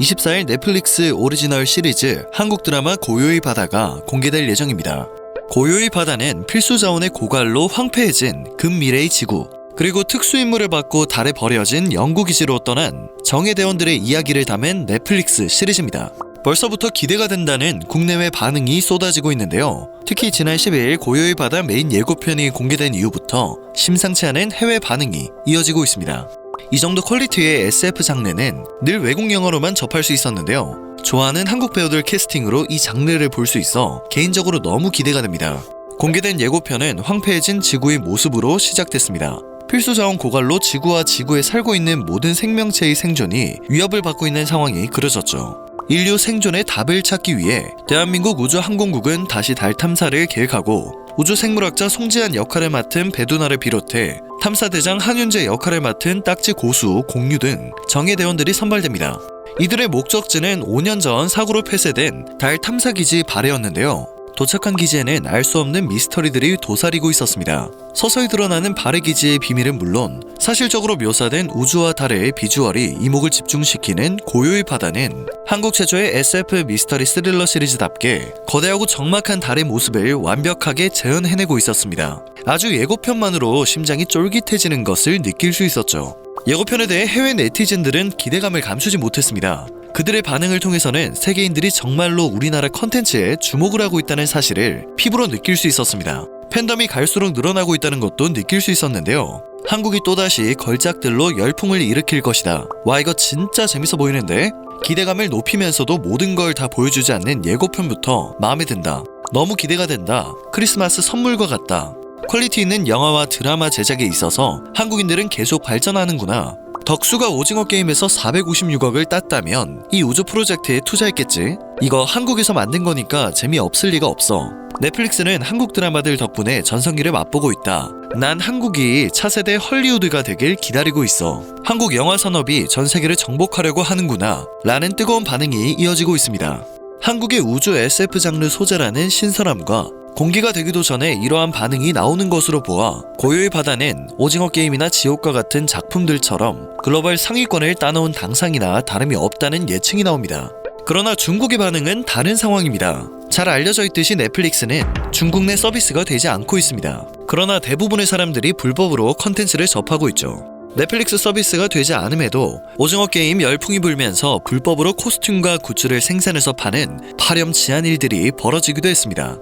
24일 넷플릭스 오리지널 시리즈 한국 드라마 고요의 바다가 공개될 예정입니다. 고요의 바다는 필수 자원의 고갈로 황폐해진 근미래의 지구, 그리고 특수임무를 받고 달에 버려진 연구기지로 떠난 정예대원들의 이야기를 담은 넷플릭스 시리즈입니다. 벌써부터 기대가 된다는 국내외 반응이 쏟아지고 있는데요. 특히 지난 12일 고요의 바다 메인 예고편이 공개된 이후부터 심상치 않은 해외 반응이 이어지고 있습니다. 이 정도 퀄리티의 SF 장르는 늘 외국 영화로만 접할 수 있었는데요. 좋아하는 한국 배우들 캐스팅으로 이 장르를 볼 수 있어 개인적으로 너무 기대가 됩니다. 공개된 예고편은 황폐해진 지구의 모습으로 시작됐습니다. 필수 자원 고갈로 지구와 지구에 살고 있는 모든 생명체의 생존이 위협을 받고 있는 상황이 그려졌죠. 인류 생존의 답을 찾기 위해 대한민국 우주항공국은 다시 달 탐사를 계획하고 우주생물학자 송지한 역할을 맡은 배두나를 비롯해 탐사대장 한윤재 역할을 맡은 딱지 고수, 공유 등 정예대원들이 선발됩니다. 이들의 목적지는 5년 전 사고로 폐쇄된 달 탐사기지 발해였는데요. 도착한 기지에는 알 수 없는 미스터리들이 도사리고 있었습니다. 서서히 드러나는 발해 기지의 비밀은 물론 사실적으로 묘사된 우주와 달의 비주얼이 이목을 집중시키는 고요의 바다는 한국 최초의 SF 미스터리 스릴러 시리즈답게 거대하고 적막한 달의 모습을 완벽하게 재현해내고 있었습니다. 아주 예고편만으로 심장이 쫄깃해지는 것을 느낄 수 있었죠. 예고편에 대해 해외 네티즌들은 기대감을 감추지 못했습니다. 그들의 반응을 통해서는 세계인들이 정말로 우리나라 컨텐츠에 주목을 하고 있다는 사실을 피부로 느낄 수 있었습니다. 팬덤이 갈수록 늘어나고 있다는 것도 느낄 수 있었는데요. 한국이 또다시 걸작들로 열풍을 일으킬 것이다. 와, 이거 진짜 재밌어 보이는데? 기대감을 높이면서도 모든 걸 다 보여주지 않는 예고편부터 마음에 든다. 너무 기대가 된다. 크리스마스 선물과 같다. 퀄리티 있는 영화와 드라마 제작에 있어서 한국인들은 계속 발전하는구나. 덕수가 오징어 게임에서 456억을 땄다면 이 우주 프로젝트에 투자했겠지? 이거 한국에서 만든 거니까 재미없을 리가 없어. 넷플릭스는 한국 드라마들 덕분에 전성기를 맛보고 있다. 난 한국이 차세대 헐리우드가 되길 기다리고 있어. 한국 영화 산업이 전 세계를 정복하려고 하는구나. 라는 뜨거운 반응이 이어지고 있습니다. 한국의 우주 SF 장르 소재라는 신선함과 공개가 되기도 전에 이러한 반응이 나오는 것으로 보아 고요의 바다는 오징어 게임이나 지옥과 같은 작품들처럼 글로벌 상위권을 따놓은 당상이나 다름이 없다는 예측이 나옵니다. 그러나 중국의 반응은 다른 상황입니다. 잘 알려져 있듯이 넷플릭스는 중국 내 서비스가 되지 않고 있습니다. 그러나 대부분의 사람들이 불법으로 컨텐츠를 접하고 있죠. 넷플릭스 서비스가 되지 않음에도 오징어 게임 열풍이 불면서 불법으로 코스튬과 굿즈를 생산해서 파는 파렴치한 일들이 벌어지기도 했습니다.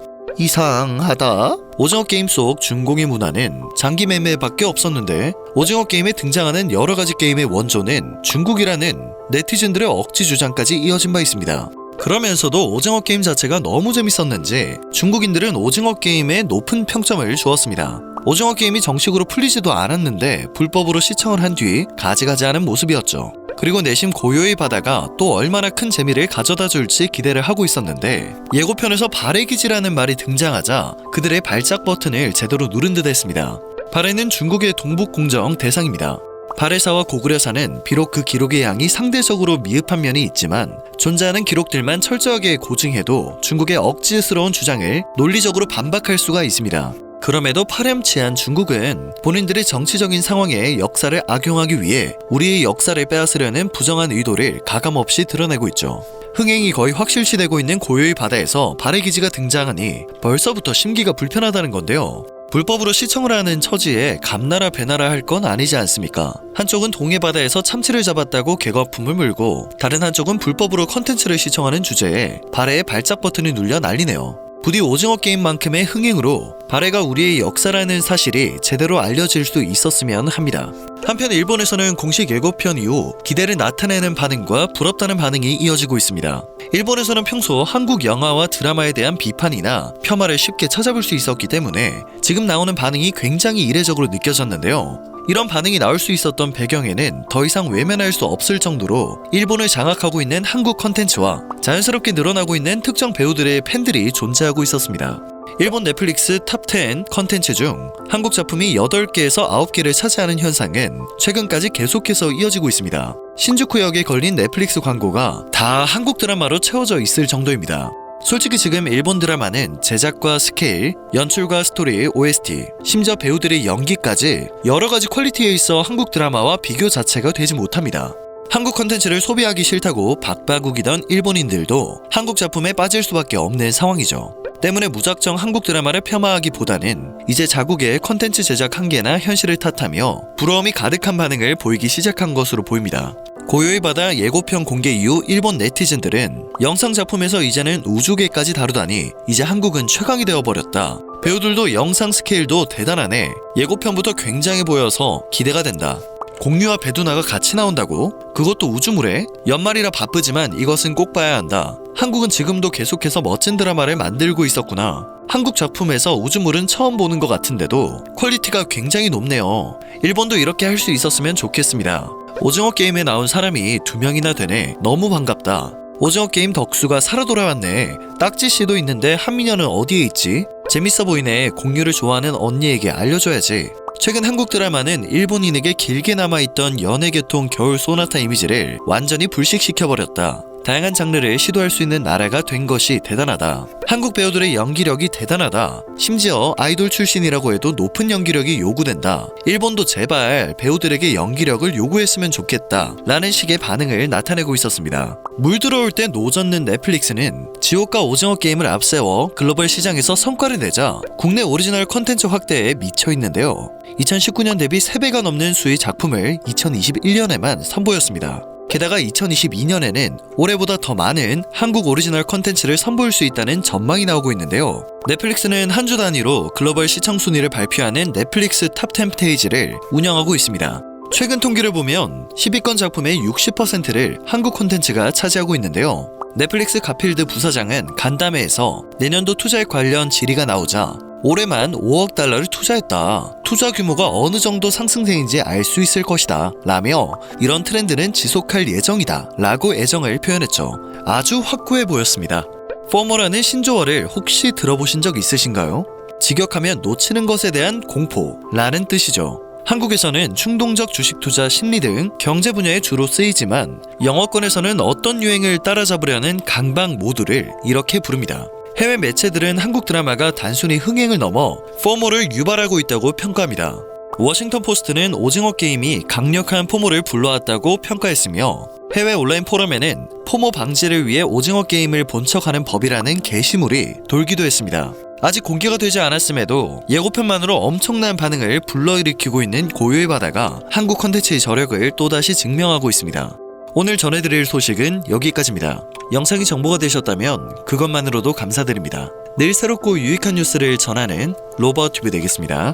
이상하다? 오징어 게임 속 중공의 문화는 장기 매매밖에 없었는데 오징어 게임에 등장하는 여러가지 게임의 원조는 중국이라는 네티즌들의 억지 주장까지 이어진 바 있습니다. 그러면서도 오징어 게임 자체가 너무 재밌었는지 중국인들은 오징어 게임에 높은 평점을 주었습니다. 오징어 게임이 정식으로 풀리지도 않았는데 불법으로 시청을 한 뒤 가지가지하는 모습이었죠. 그리고 내심 고요의 바다가 또 얼마나 큰 재미를 가져다 줄지 기대를 하고 있었는데 예고편에서 발해기지라는 말이 등장하자 그들의 발작 버튼을 제대로 누른 듯 했습니다. 발해는 중국의 동북공정 대상입니다. 발해사와 고구려사는 비록 그 기록의 양이 상대적으로 미흡한 면이 있지만 존재하는 기록들만 철저하게 고증해도 중국의 억지스러운 주장을 논리적으로 반박할 수가 있습니다. 그럼에도 파렴치한 중국은 본인들의 정치적인 상황에 역사를 악용하기 위해 우리의 역사를 빼앗으려는 부정한 의도를 가감없이 드러내고 있죠. 흥행이 거의 확실시되고 있는 고요의 바다에서 발해기지가 등장하니 벌써부터 심기가 불편하다는 건데요. 불법으로 시청을 하는 처지에 감나라 배나라 할 건 아니지 않습니까? 한쪽은 동해바다에서 참치를 잡았다고 개거품을 물고 다른 한쪽은 불법으로 컨텐츠를 시청하는 주제에 발해의 발작 버튼을 눌려 난리네요. 부디 오징어 게임만큼의 흥행으로 발해가 우리의 역사라는 사실이 제대로 알려질 수 있었으면 합니다. 한편 일본에서는 공식 예고편 이후 기대를 나타내는 반응과 부럽다는 반응이 이어지고 있습니다. 일본에서는 평소 한국 영화와 드라마에 대한 비판이나 폄하를 쉽게 찾아볼 수 있었기 때문에 지금 나오는 반응이 굉장히 이례적으로 느껴졌는데요. 이런 반응이 나올 수 있었던 배경에는 더 이상 외면할 수 없을 정도로 일본을 장악하고 있는 한국 컨텐츠와 자연스럽게 늘어나고 있는 특정 배우들의 팬들이 존재하고 있었습니다. 일본 넷플릭스 탑10 컨텐츠 중 한국 작품이 8개에서 9개를 차지하는 현상은 최근까지 계속해서 이어지고 있습니다. 신주쿠역에 걸린 넷플릭스 광고가 다 한국 드라마로 채워져 있을 정도입니다. 솔직히 지금 일본 드라마는 제작과 스케일, 연출과 스토리, OST, 심지어 배우들의 연기까지 여러가지 퀄리티에 있어 한국 드라마와 비교 자체가 되지 못합니다. 한국 컨텐츠를 소비하기 싫다고 박바국이던 일본인들도 한국 작품에 빠질 수밖에 없는 상황이죠. 때문에 무작정 한국 드라마를 폄하하기보다는 이제 자국의 컨텐츠 제작 한계나 현실을 탓하며 부러움이 가득한 반응을 보이기 시작한 것으로 보입니다. 고요의 바다 예고편 공개 이후 일본 네티즌들은 영상 작품에서 이제는 우주계까지 다루다니 이제 한국은 최강이 되어버렸다. 배우들도 영상 스케일도 대단하네. 예고편부터 굉장해 보여서 기대가 된다. 공유와 배두나가 같이 나온다고? 그것도 우주물에? 연말이라 바쁘지만 이것은 꼭 봐야 한다. 한국은 지금도 계속해서 멋진 드라마를 만들고 있었구나. 한국 작품에서 우주물은 처음 보는 것 같은데도 퀄리티가 굉장히 높네요. 일본도 이렇게 할 수 있었으면 좋겠습니다. 오징어 게임에 나온 사람이 2명이나 되네. 너무 반갑다. 오징어 게임 덕수가 살아 돌아왔네. 딱지씨도 있는데 한민현은 어디에 있지? 재밌어 보이네. 공유를 좋아하는 언니에게 알려줘야지. 최근 한국 드라마는 일본인에게 길게 남아있던 연애계통 겨울 소나타 이미지를 완전히 불식시켜버렸다. 다양한 장르를 시도할 수 있는 나라가 된 것이 대단하다. 한국 배우들의 연기력이 대단하다. 심지어 아이돌 출신이라고 해도 높은 연기력이 요구된다. 일본도 제발 배우들에게 연기력을 요구했으면 좋겠다 라는 식의 반응을 나타내고 있었습니다. 물 들어올 때 노젓는 넷플릭스는 지옥과 오징어 게임을 앞세워 글로벌 시장에서 성과를 내자 국내 오리지널 컨텐츠 확대에 미쳐 있는데요. 2019년 대비 3배가 넘는 수의 작품을 2021년에만 선보였습니다. 게다가 2022년에는 올해보다 더 많은 한국 오리지널 컨텐츠를 선보일 수 있다는 전망이 나오고 있는데요. 넷플릭스는 한 주 단위로 글로벌 시청 순위를 발표하는 넷플릭스 탑10 페이지를 운영하고 있습니다. 최근 통계를 보면 10위권 작품의 60%를 한국 콘텐츠가 차지하고 있는데요. 넷플릭스 가필드 부사장은 간담회에서 내년도 투자에 관련 질의가 나오자 올해만 5억 달러를 투자했다. 투자 규모가 어느 정도 상승세인지 알 수 있을 것이다. 라며 이런 트렌드는 지속할 예정이다. 라고 애정을 표현했죠. 아주 확고해 보였습니다. 포머라는 신조어를 혹시 들어보신 적 있으신가요? 직역하면 놓치는 것에 대한 공포라는 뜻이죠. 한국에서는 충동적 주식 투자 심리 등 경제 분야에 주로 쓰이지만 영어권에서는 어떤 유행을 따라잡으려는 강박 모드를 이렇게 부릅니다. 해외 매체들은 한국 드라마가 단순히 흥행을 넘어 포모를 유발하고 있다고 평가합니다. 워싱턴 포스트는 오징어 게임이 강력한 포모를 불러왔다고 평가했으며 해외 온라인 포럼에는 포모 방지를 위해 오징어 게임을 본척하는 법이라는 게시물이 돌기도 했습니다. 아직 공개가 되지 않았음에도 예고편만으로 엄청난 반응을 불러일으키고 있는 고요의 바다가 한국 컨텐츠의 저력을 또다시 증명하고 있습니다. 오늘 전해드릴 소식은 여기까지입니다. 영상이 정보가 되셨다면 그것만으로도 감사드립니다. 늘 새롭고 유익한 뉴스를 전하는 로버튜브 되겠습니다.